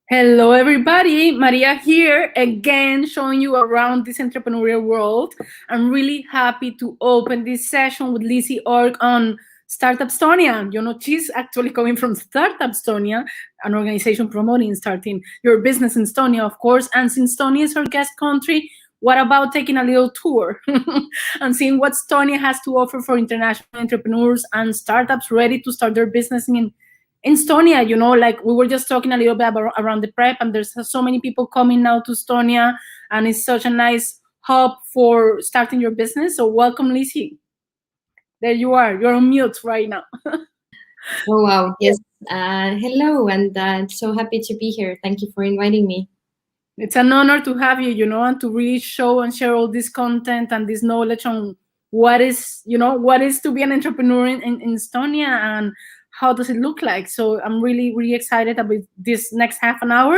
Hello, everybody. Maria here again, showing you around this entrepreneurial world. I'm really happy to open this session with Lizzie Org on Startup Estonia. She's actually coming from Startup Estonia, an organization promoting starting your business in Estonia, of course. And since Estonia is our guest country, what about taking a little tour and seeing what Estonia has to offer for international entrepreneurs and startups ready to start their business in Estonia? Like we were just talking a little bit about around the prep, and there's so many people coming now to Estonia, and it's such a nice hub for starting your business. So welcome, Lizzie. There you are. You're on mute right now. Oh, wow. Yes. Hello, and so happy to be here. Thank you for inviting me. It's an honor to have you, and to really show and share all this content and this knowledge on what is to be an entrepreneur in Estonia, and how does it look like. So I'm really, really excited about this next half an hour.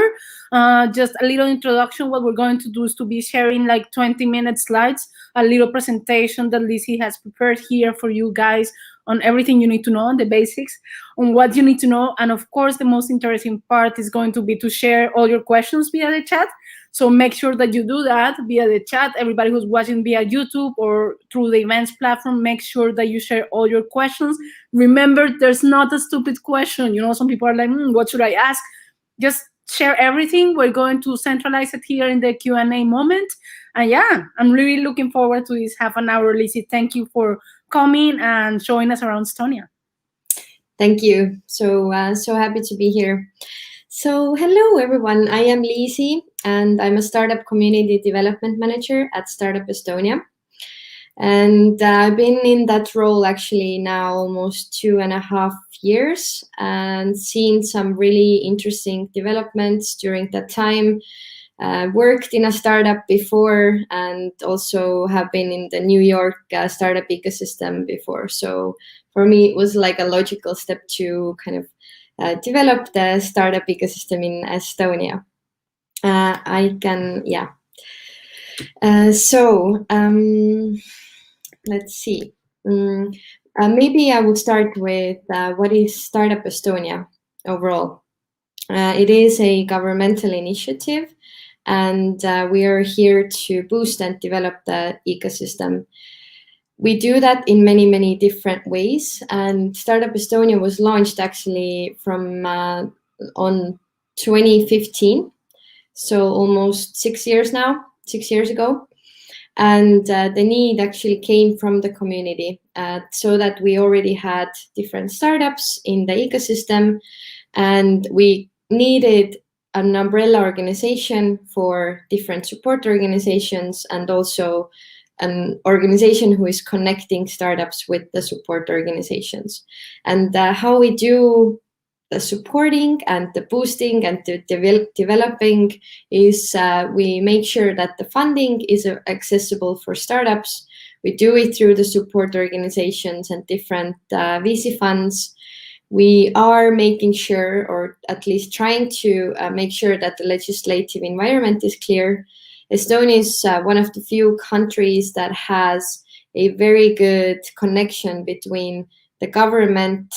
Just a little introduction. What we're going to do is to be sharing like 20-minute slides, a little presentation that Lizzie has prepared here for you guys on everything you need to know, on the basics, on what you need to know. And of course, the most interesting part is going to be to share all your questions via the chat. So make sure that you do that via the chat. Everybody who's watching via YouTube or through the events platform, make sure that you share all your questions. Remember, there's not a stupid question. Some people are like, what should I ask? Just share everything. We're going to centralize it here in the Q&A moment. And yeah, I'm really looking forward to this half an hour. Lizzie, thank you for coming and showing us around Estonia. Thank you. So happy to be here. So hello, everyone. I am Liisi, and I'm a startup community development manager at Startup Estonia. And I've been in that role actually now almost 2.5 years, and seen some really interesting developments during that time. Worked in a startup before, and also have been in the New York startup ecosystem before. So for me, it was like a logical step to kind of develop the startup ecosystem in Estonia. Let's see. Maybe I will start with what is Startup Estonia overall. It is a governmental initiative, and we are here to boost and develop the ecosystem. We do that in many, many different ways, and Startup Estonia was launched actually from on 2015, so almost 6 years now, 6 years ago. And the need actually came from the community, so that we already had different startups in the ecosystem, and we needed an umbrella organization for different support organizations, and also an organization who is connecting startups with the support organizations. And how we do the supporting and the boosting and the developing is we make sure that the funding is accessible for startups. We do it through the support organizations and different VC funds. We are making sure, or at least trying to make sure, that the legislative environment is clear. Estonia is one of the few countries that has a very good connection between the government,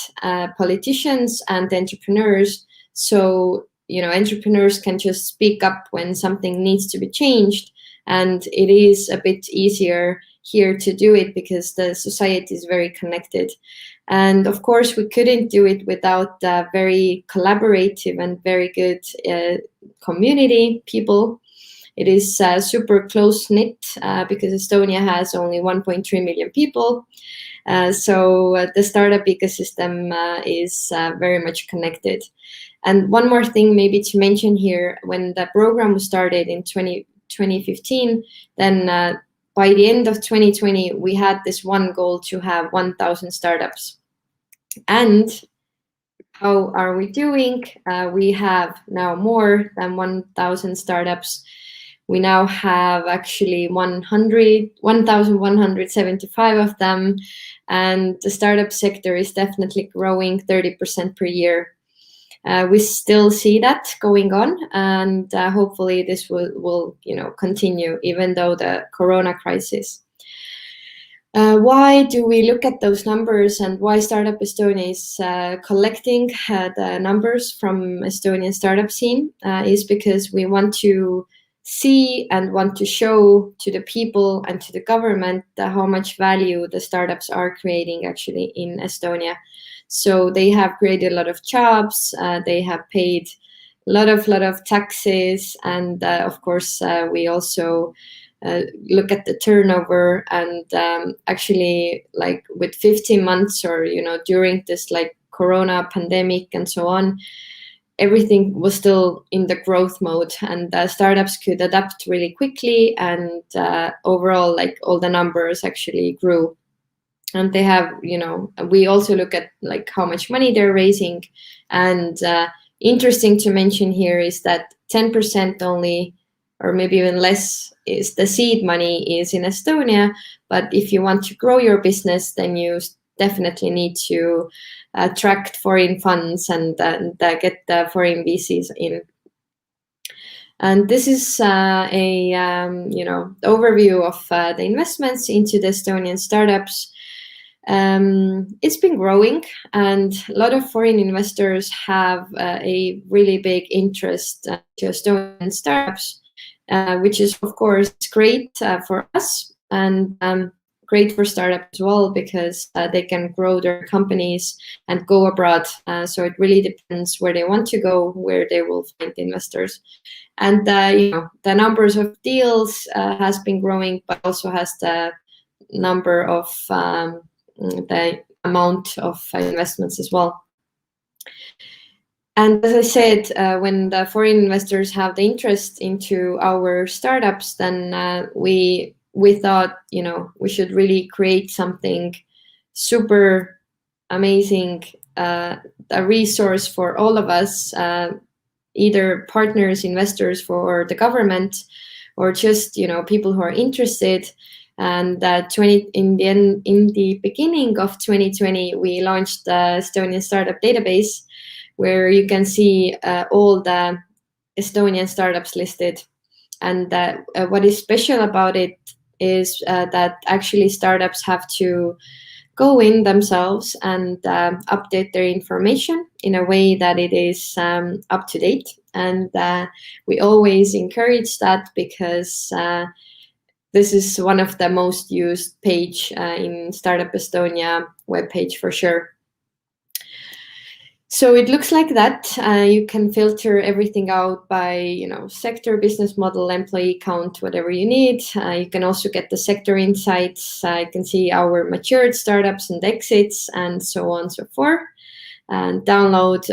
politicians, and entrepreneurs. So, entrepreneurs can just speak up when something needs to be changed. And it is a bit easier here to do it because the society is very connected. And of course, we couldn't do it without very collaborative and very good community people. It is super close-knit because Estonia has only 1.3 million people. So the startup ecosystem is very much connected. And one more thing maybe to mention here, when the program was started in 2015, then by the end of 2020, we had this one goal to have 1,000 startups. And how are we doing? We have now more than 1,000 startups. We now have actually 1,175 of them, and the startup sector is definitely growing 30% per year. We still see that going on, and hopefully this will continue even though the Corona crisis. Why do we look at those numbers, and why Startup Estonia is collecting the numbers from Estonian startup scene is because we want to see and want to show to the people and to the government how much value the startups are creating actually in Estonia. So they have created a lot of jobs, they have paid a lot of taxes, and of course we also look at the turnover, and actually like with 15 months or during this like corona pandemic and so on, everything was still in the growth mode, and startups could adapt really quickly, and overall like all the numbers actually grew. And they have, we also look at like how much money they're raising, and interesting to mention here is that 10% only, or maybe even less, is the seed money is in Estonia. But if you want to grow your business, then you definitely need to attract foreign funds and get the foreign VCs in. And this is a overview of the investments into the Estonian startups. It's been growing, and a lot of foreign investors have a really big interest to Estonian startups, which is of course great for us, and great for startups as well, because they can grow their companies and go abroad. So it really depends where they want to go, where they will find investors. And the numbers of deals has been growing, but also has the number of the amount of investments as well. And as I said, when the foreign investors have the interest into our startups, then we thought, we should really create something super amazing, a resource for all of us, either partners, investors, for the government, or just people who are interested. And in the beginning of 2020, we launched the Estonian Startup Database, where you can see all the Estonian startups listed. And what is special about it is that actually startups have to go in themselves and update their information in a way that it is up to date. And we always encourage that, because this is one of the most used page in Startup Estonia webpage for sure. So it looks like that. You can filter everything out by, sector, business model, employee count, whatever you need. You can also get the sector insights. You can see our matured startups and exits, and so on and so forth. And download,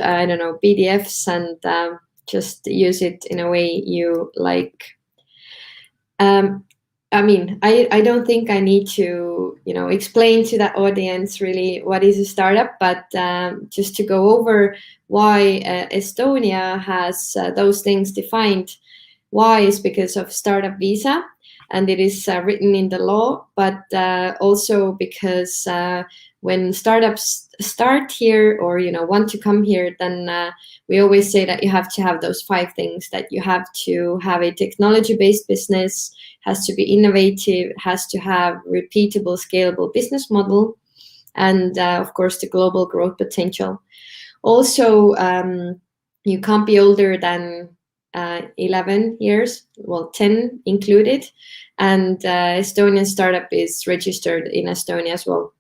PDFs, and just use it in a way you like. I don't think I need to, explain to the audience really what is a startup, but just to go over why Estonia has those things defined. Why is because of startup visa, and it is written in the law, but also because when startups start here, or want to come here, then we always say that you have to have those 5 things. That you have to have a technology-based business, has to be innovative, has to have repeatable, scalable business model, and of course the global growth potential. Also, you can't be older than 11 years, well, 10 included, and Estonian startup is registered in Estonia as well.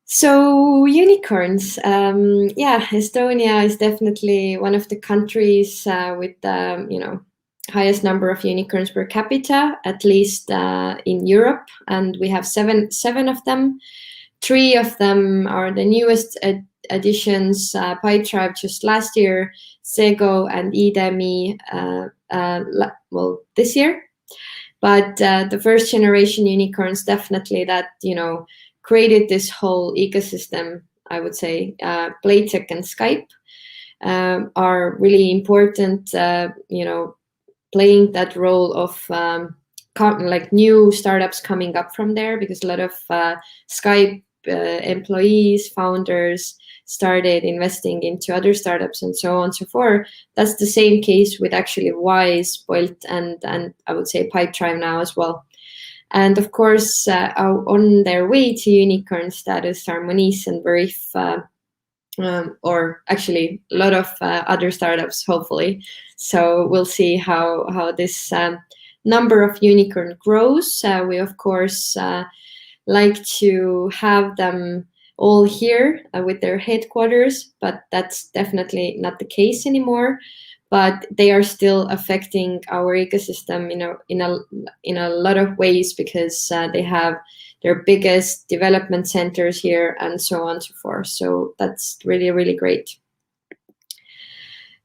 So unicorns, Estonia is definitely one of the countries with highest number of unicorns per capita, at least in Europe, and we have seven of them. 3 of them are the newest additions: PyTribe just last year, Sego and Idemi this year. But the first generation unicorns definitely that created this whole ecosystem, I would say. Playtech and Skype are really important, playing that role of like new startups coming up from there, because a lot of Skype employees, founders started investing into other startups, and so on and so forth. That's the same case with actually Wise, Bolt, and I would say PipeDrive now as well. And of course, on their way to unicorn status are Moniz and Verif, or actually a lot of other startups, hopefully. So we'll see how this number of unicorn grows. We of course like to have them all here with their headquarters, but that's definitely not the case anymore. But they are still affecting our ecosystem, in a lot of ways, because they have their biggest development centers here and so on and so forth. So that's really, really great.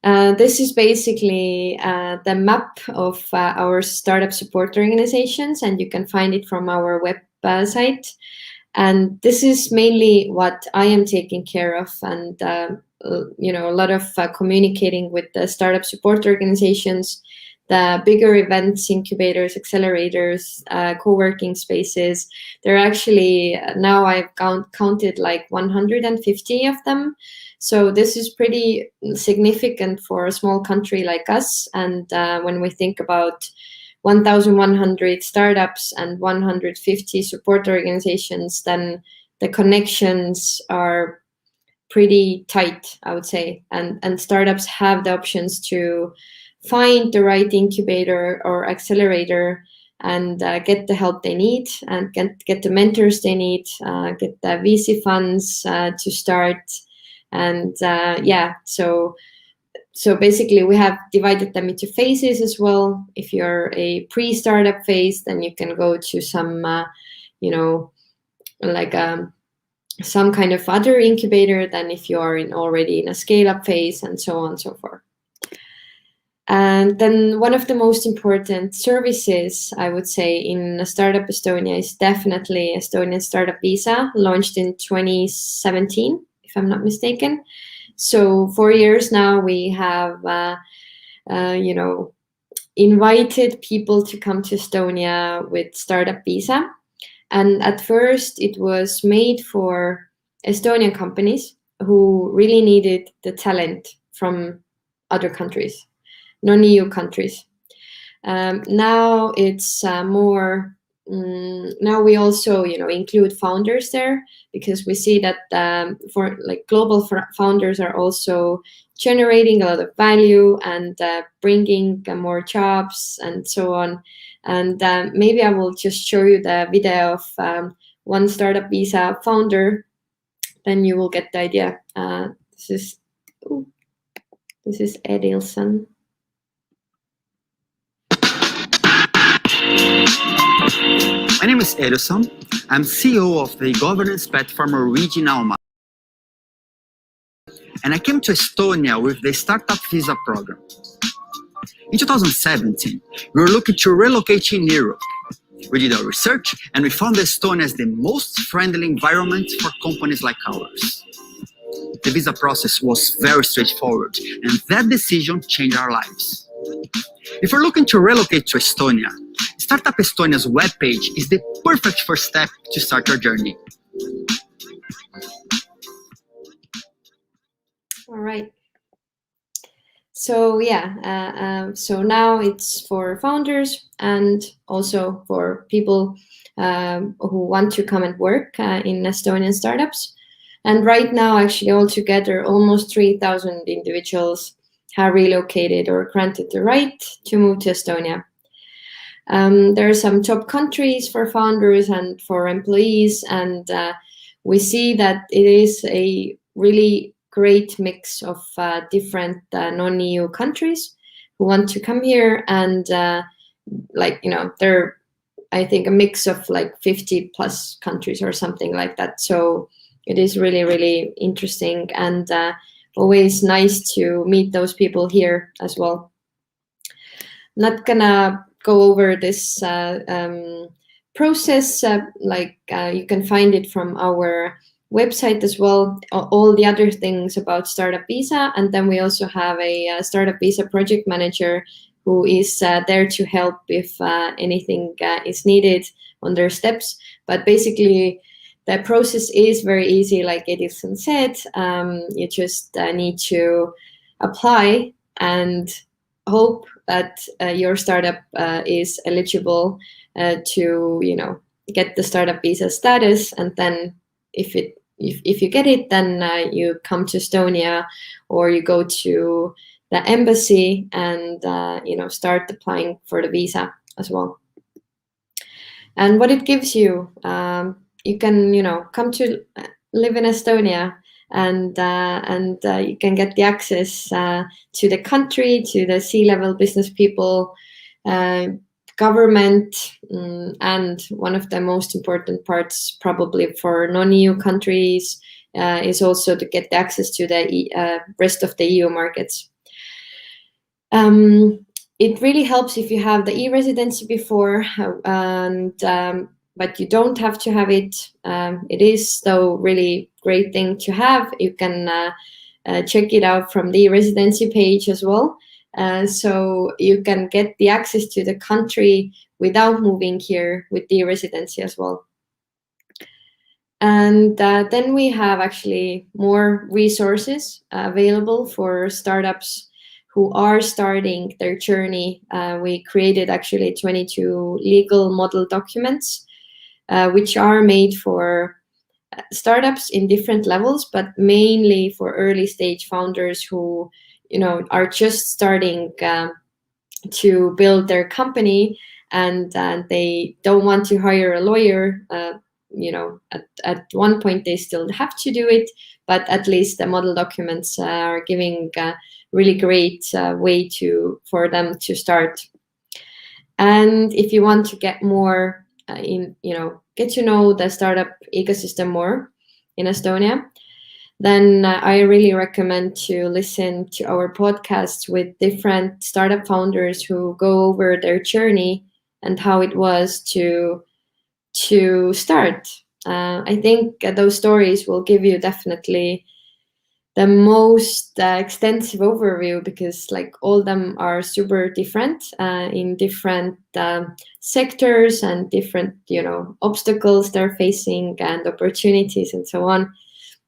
This is basically the map of our startup support organizations, and you can find it from our website. And this is mainly what I am taking care of, and a lot of communicating with the startup support organizations, the bigger events, incubators, accelerators, co-working spaces. There are actually, now I've counted like 150 of them. So this is pretty significant for a small country like us. And when we think about 1,100 startups and 150 support organizations, then the connections are pretty tight, I would say. And startups have the options to find the right incubator or accelerator and get the help they need, and get the mentors they need, get the VC funds to start. And so basically we have divided them into phases as well. If you're a pre-startup phase, then you can go to some, some kind of other incubator than if you are already in a scale-up phase, and so on and so forth. And then one of the most important services, I would say, in Startup Estonia is definitely Estonian Startup Visa, launched in 2017, if I'm not mistaken. So 4 years now, we have, invited people to come to Estonia with Startup Visa. And at first, it was made for Estonian companies who really needed the talent from other countries, non-EU countries. Now it's more. Now we also, include founders there, because we see that for like global founders are also generating a lot of value and bringing more jobs and so on. And maybe I will just show you the video of one Startup Visa founder, then you will get the idea. This is Edilson. My name is Edison. I'm CEO of the governance platform Original, and I came to Estonia with the Startup Visa program. In 2017, we were looking to relocate in Europe. We did our research and we found Estonia as the most friendly environment for companies like ours. The visa process was very straightforward, and that decision changed our lives. If you're looking to relocate to Estonia, Startup Estonia's webpage is the perfect first step to start your journey. All right. So so now it's for founders and also for people who want to come and work in Estonian startups. And right now, actually, altogether, almost 3,000 individuals have relocated or granted the right to move to Estonia. There are some top countries for founders and for employees, and we see that it is a really great mix of different non-EU countries who want to come here, and they're, I think, a mix of like 50 plus countries or something like that. So it is really, really interesting, and always nice to meet those people here as well. Not gonna go over this process, you can find it from our website as well, all the other things about Startup Visa. And then we also have a Startup Visa project manager who is there to help if anything is needed on their steps. But basically, the process is very easy, like Edison said. You just need to apply, and hope that your startup is eligible to, get the startup visa status, and then if you get it, then you come to Estonia, or you go to the embassy and start applying for the visa as well. And what it gives you, you can come to live in Estonia, and you can get the access to the country, to the C-level business people, government, and one of the most important parts probably for non-EU countries is also to get the access to the rest of the EU markets. It really helps if you have the e-residency before, but you don't have to have it. It is though really great thing to have. You can check it out from the e-residency page as well. So you can get the access to the country without moving here with the residency as well. And then we have actually more resources available for startups who are starting their journey. We created actually 22 legal model documents, which are made for startups in different levels, but mainly for early stage founders who are just starting to build their company, and they don't want to hire a lawyer. At one point they still have to do it, but at least the model documents are giving a really great way for them to start. And if you want to get more get to know the startup ecosystem more in Estonia, then I really recommend to listen to our podcasts with different startup founders who go over their journey and how it was to start. I think those stories will give you definitely the most extensive overview, because all of them are super different in different sectors and different obstacles they're facing and opportunities and so on.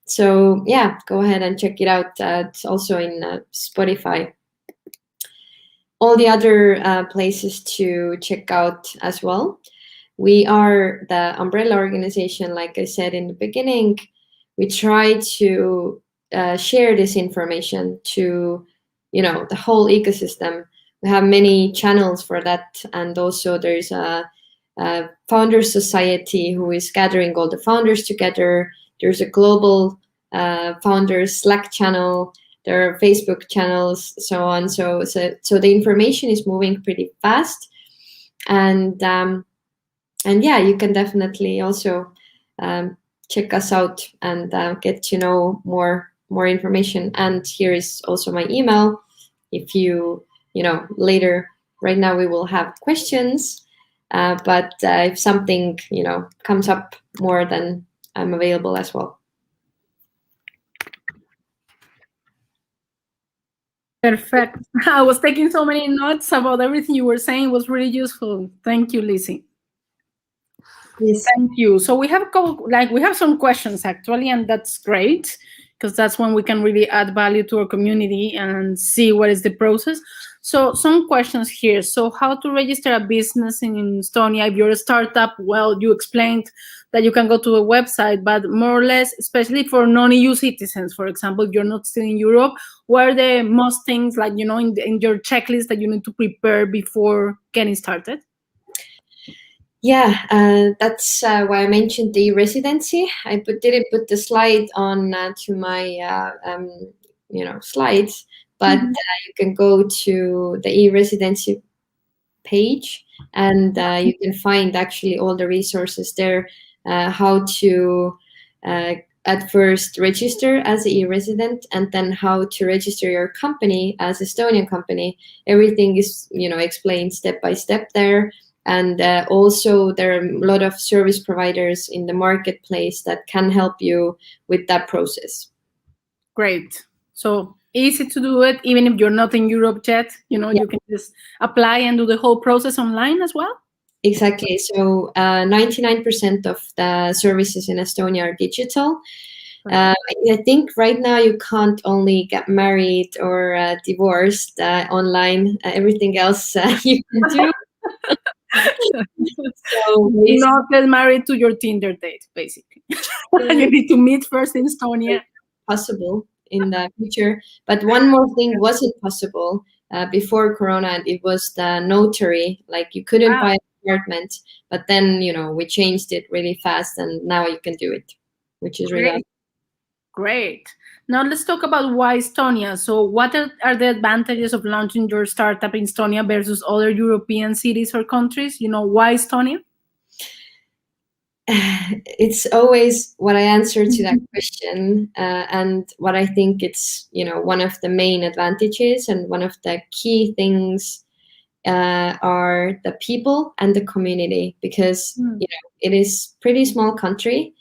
So yeah, go ahead and check it out. It's also in Spotify. All the other places to check out as well. We are the umbrella organization, like I said in the beginning. We try to share this information to the whole ecosystem. We have many channels for that, and also there's a Founders Society who is gathering all the founders together. There's a global founders Slack channel. There are Facebook channels, so on. So the information is moving pretty fast, and yeah, you can definitely also check us out and get to know more information. And here is also my email. If you later, right now we will have questions, but if something comes up more, then I'm available as well. Perfect. I was taking so many notes about everything you were saying. It was really useful. Thank you, Lizzie. Yes. Thank you. So we have we have some questions actually, and that's great, because that's when we can really add value to our community and see what is the process. So some questions here. So how to register a business in Estonia if you're a startup? Well, you explained that you can go to a website, but more or less, especially for non-EU citizens, for example, if you're not still in Europe, what are the most things in your checklist that you need to prepare before getting started? Yeah, that's why I mentioned the residency. I didn't put the slide on to my slides, but you can go to the e-residency page, and you can find actually all the resources there, how to at first register as an e-resident, and then how to register your company as Estonian company. Everything is explained step by step there. And also there are a lot of service providers in the marketplace that can help you with that process. Great. So easy to do it, even if you're not in Europe yet. Yeah. You can just apply and do the whole process online as well. Exactly. So 99% of the services in Estonia are digital. I think right now you can't only get married or divorced online. Everything else you can do. So Not get married to your Tinder date, basically. You need to meet first in Estonia. possible in the future. But one more thing wasn't possible before Corona, and it was the notary. Like you couldn't buy an apartment, but then we changed it really fast, and now you can do it, which is really awesome. Great. Now let's talk about why Estonia. So, what are the advantages of launching your startup in Estonia versus other European cities or countries? Why Estonia? It's always what I answer to that question, and what I think it's one of the main advantages and one of the key things are the people and the community, because it is pretty small country,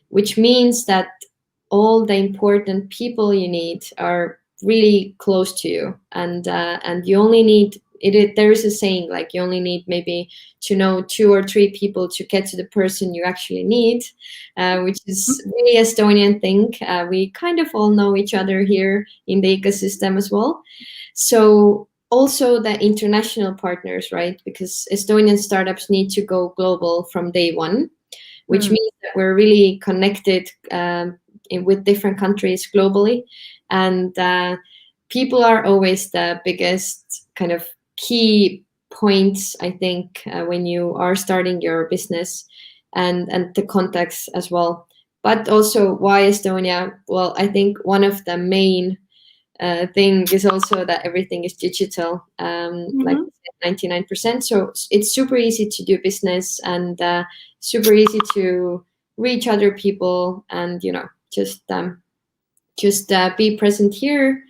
which means that all the important people you need are really close to you, and you only need it. There is a saying, like, you only need maybe to know 2 or 3 people to get to the person you actually need, which is really Estonian thing. We kind of all know each other here in the ecosystem as well. So also the international partners, right? Because Estonian startups need to go global from day one, which means that we're really connected with different countries globally, and people are always the biggest kind of key points, I think, when you are starting your business, and the context as well. But also, why Estonia? Well, I think one of the main thing is also that everything is digital, like 99%. So it's super easy to do business, and super easy to reach other people, and just be present here,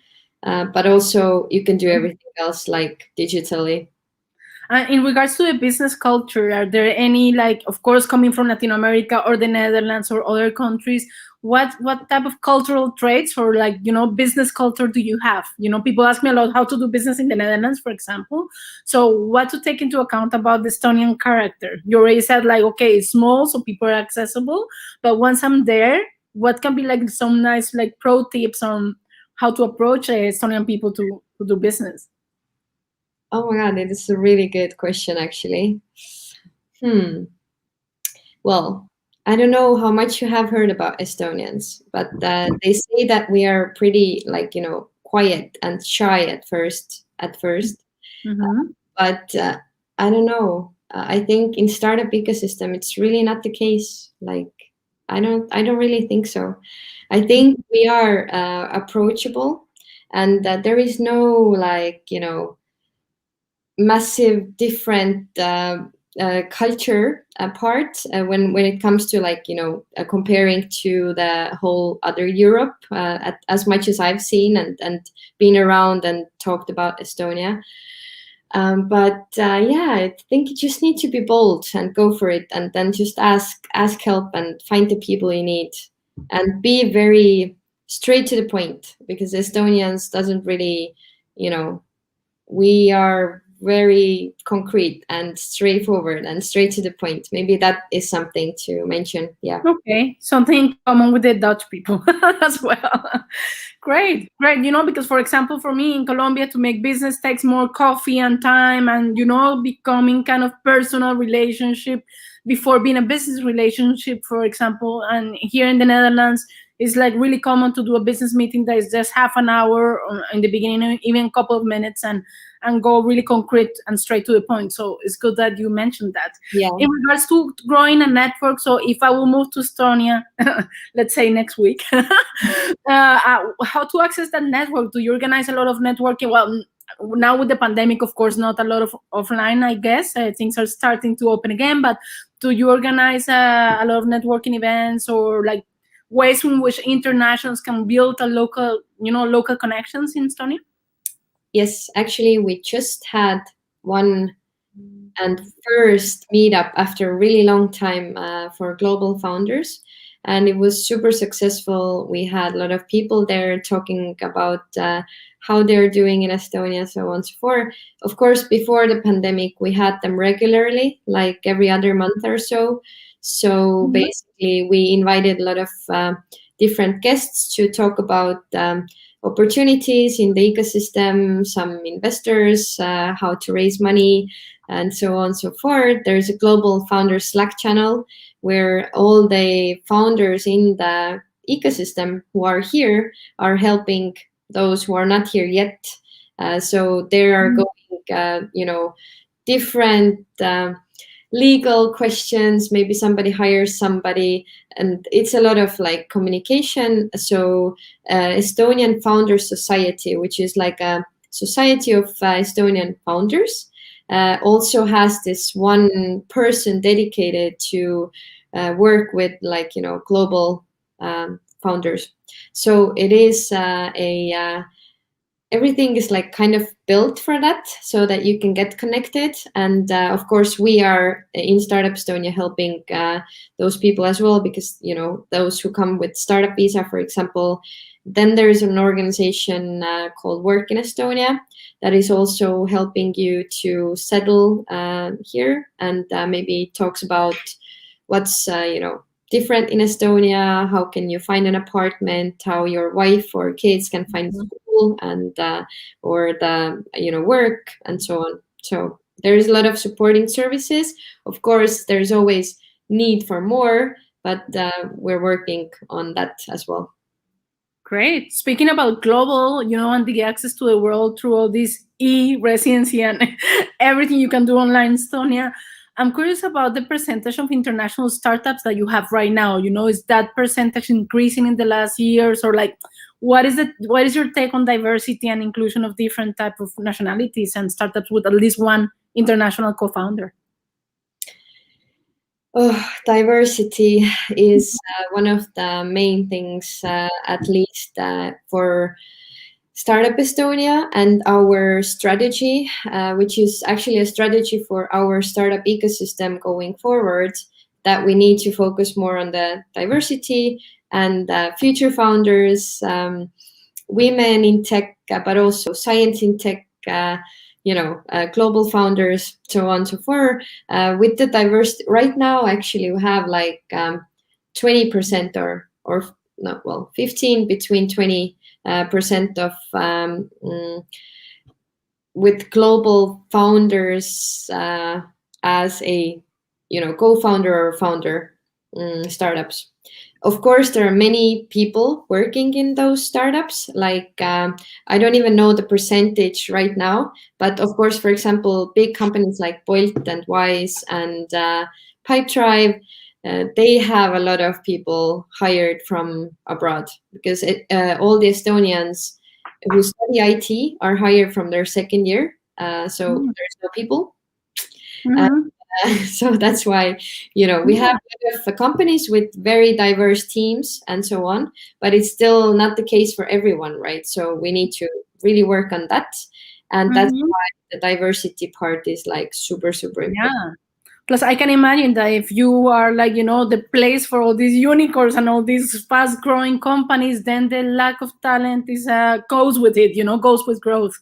but also you can do everything else like digitally. In regards to the business culture, are there any, like, of course, coming from Latin America or the Netherlands or other countries, what type of cultural traits or, like, business culture do you have? People ask me a lot how to do business in the Netherlands, for example. So what to take into account about the Estonian character? You already said, like, okay, it's small, so people are accessible. But once I'm there, what can be like some nice, like, pro tips on how to approach Estonian people to do business? Oh my God, it is a really good question, actually. Well, I don't know how much you have heard about Estonians, but they say that we are pretty, like, quiet and shy at first. But I don't know. I think in startup ecosystem, it's really not the case. Like, I don't really think so. I think we are approachable, and that there is no, like, massive different culture part when it comes to, like, comparing to the whole other Europe, as much as I've seen and been around and talked about Estonia. But yeah, I think you just need to be bold and go for it, and then just ask help and find the people you need, and be very straight to the point, because Estonians doesn't really, we are very concrete and straightforward and straight to the point. Maybe that is something to mention. Yeah. Okay, something common with the Dutch people as well. Great. Because, for example, for me in Colombia, to make business takes more coffee and time, and becoming kind of personal relationship before being a business relationship, for example. And here in the Netherlands, it's like really common to do a business meeting that is just half an hour, or in the beginning, even a couple of minutes, and go really concrete and straight to the point. So it's good that you mentioned that. Yeah. In regards to growing a network, so if I will move to Estonia, let's say next week, how to access that network? Do you organize a lot of networking? Well, now with the pandemic, of course, not a lot of offline, I guess. Things are starting to open again, but do you organize a lot of networking events, or like ways in which internationals can build a local connections in Estonia? Yes, actually, we just had one and first meetup after a really long time for global founders, and it was super successful. We had a lot of people there talking about how they're doing in Estonia, so on and so forth. Of course, before the pandemic, we had them regularly, like every other month or so. So basically, we invited a lot of different guests to talk about opportunities in the ecosystem, some investors, how to raise money, and so on and so forth. There's a global founders Slack channel where all the founders in the ecosystem who are here are helping those who are not here yet. So there are going, different legal questions. Maybe somebody hires somebody, and it's a lot of like communication. So Estonian Founders Society, which is like a society of Estonian founders, also has this one person dedicated to work with like global founders. So it is everything is like kind of built for that, so that you can get connected. And of course, we are in Startup Estonia helping those people as well, because those who come with startup visa, for example. Then there is an organization called Work in Estonia that is also helping you to settle here, and maybe talks about what's different in Estonia, how can you find an apartment, how your wife or kids can find school, and or the work, and so on. So there's a lot of supporting services. Of course, there's always need for more, but we're working on that as well. Great. Speaking about global, and the access to the world through all this e-residency and everything you can do online in Estonia, I'm curious about the percentage of international startups that you have right now. Is that percentage increasing in the last years, or like, what is your take on diversity and inclusion of different type of nationalities and startups with at least one international co-founder? Oh, diversity is one of the main things, at least for Startup Estonia and our strategy, which is actually a strategy for our startup ecosystem going forward, that we need to focus more on the diversity and future founders, women in tech, but also science in tech, global founders, so on and so forth. With the diversity right now, actually, we have like 20% or not, well, 15 between 20% of with global founders as a co-founder or founder startups. Of course, there are many people working in those startups. Like, I don't even know the percentage right now. But of course, for example, big companies like Bolt and Wise and Pipedrive, they have a lot of people hired from abroad, because all the Estonians who study IT are hired from their second year. So there's no people. So that's why, we have a lot of companies with very diverse teams and so on, but it's still not the case for everyone, right? So we need to really work on that. And that's why the diversity part is like super, super important. Yeah. Plus, I can imagine that if you are like, the place for all these unicorns and all these fast growing companies, then the lack of talent is goes with it, goes with growth.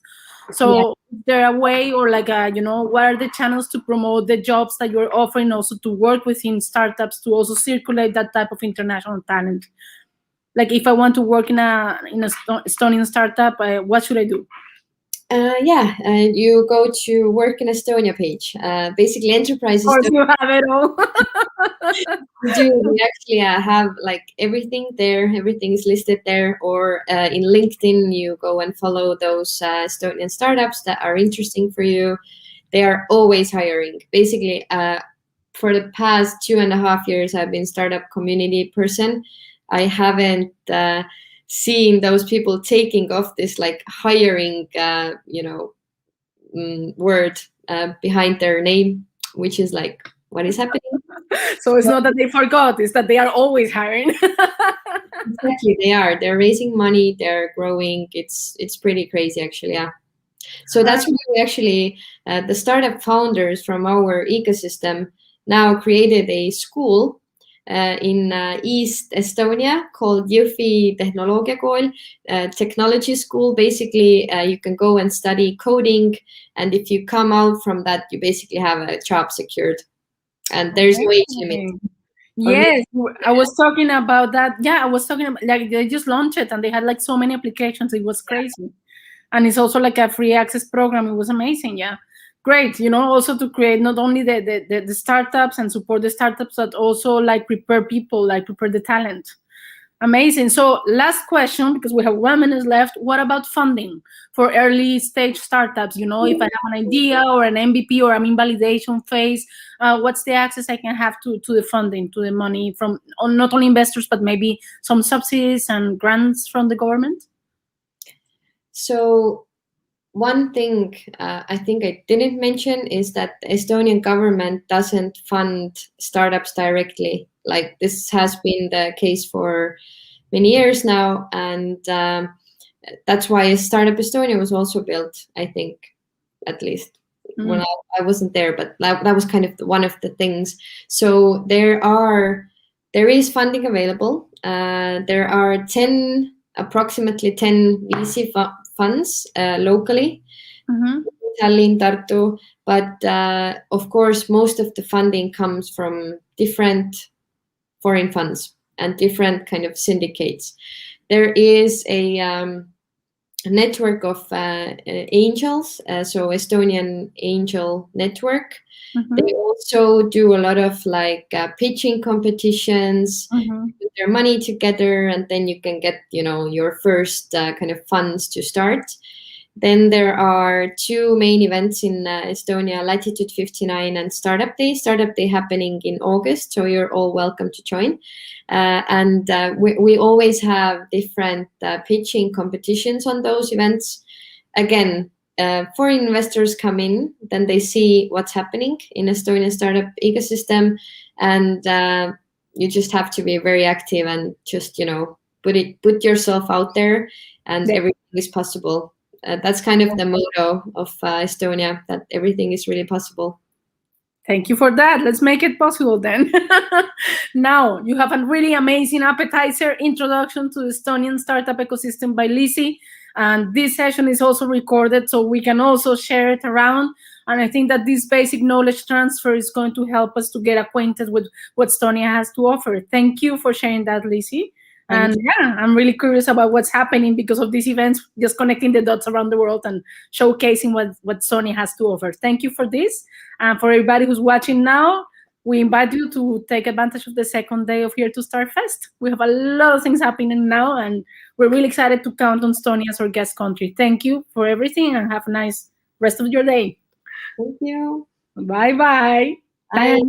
So is there a way, or like, what are the channels to promote the jobs that you're offering, also to work within startups to also circulate that type of international talent? Like, if I want to work in a Estonian startup, what should I do? You go to Work in Estonia page. Basically, enterprises. Of course, you have it all. We do. We actually have like everything there. Everything is listed there. Or in LinkedIn, you go and follow those Estonian startups that are interesting for you. They are always hiring. Basically, for the past 2.5 years, I've been startup community person. I haven't seen those people taking off this like hiring, word behind their name, which is like, what is happening? So it's not that they forgot, it's that they are always hiring. Exactly, they are. They're raising money, they're growing. It's pretty crazy, actually, yeah. So that's why we actually, the startup founders from our ecosystem now created a school in East Estonia called Jõhvi Tehnoloogiakool, technology school. Basically, you can go and study coding, and if you come out from that, you basically have a job secured. And there's no age limit. Or maybe, Yes, I was talking about that. Yeah, I was talking about like they just launched it and they had like so many applications. It was crazy. And it's also like a free access program. It was amazing. Yeah. Great. Also to create not only the startups and support the startups, but also like prepare people, like prepare the talent. Amazing. So last question, because we have 1 minute left. What about funding for early stage startups? If I have an idea or an MVP or I'm in validation phase, what's the access I can have to the funding, to the money from not only investors, but maybe some subsidies and grants from the government? so one thing I think I didn't mention is that the Estonian government doesn't fund startups directly. Like this has been the case for many years now, and that's why Startup Estonia was also built. I think, at least when I wasn't there, but that was kind of one of the things. So there is funding available. There are approximately 10 VC funds locally, Tallinn, Tartu, but of course most of the funding comes from different foreign funds and different kind of syndicates. There is a network of angels, so Estonian Angel Network. They also do a lot of like pitching competitions, put their money together, and then you can get your first kind of funds to start. Then there are two main events in Estonia: Latitude 59 and Startup Day. Startup Day happening in August, so you're all welcome to join. And we always have different pitching competitions on those events. Again, foreign investors come in, then they see what's happening in Estonian startup ecosystem, and you just have to be very active and just put yourself out there, and everything is possible. That's kind of the motto of Estonia, that everything is really possible. Thank you for that. Let's make it possible then. Now, you have a really amazing appetizer introduction to the Estonian startup ecosystem by Lizzie. And this session is also recorded, so we can also share it around. And I think that this basic knowledge transfer is going to help us to get acquainted with what Estonia has to offer. Thank you for sharing that, Lizzie. And yeah, I'm really curious about what's happening because of these events, just connecting the dots around the world and showcasing what Estonia has to offer. Thank you for this. And for everybody who's watching now, we invite you to take advantage of the second day of Here to Start Fest. We have a lot of things happening now, and we're really excited to count on Estonia as our guest country. Thank you for everything, and have a nice rest of your day. Thank you. Bye-bye. Bye.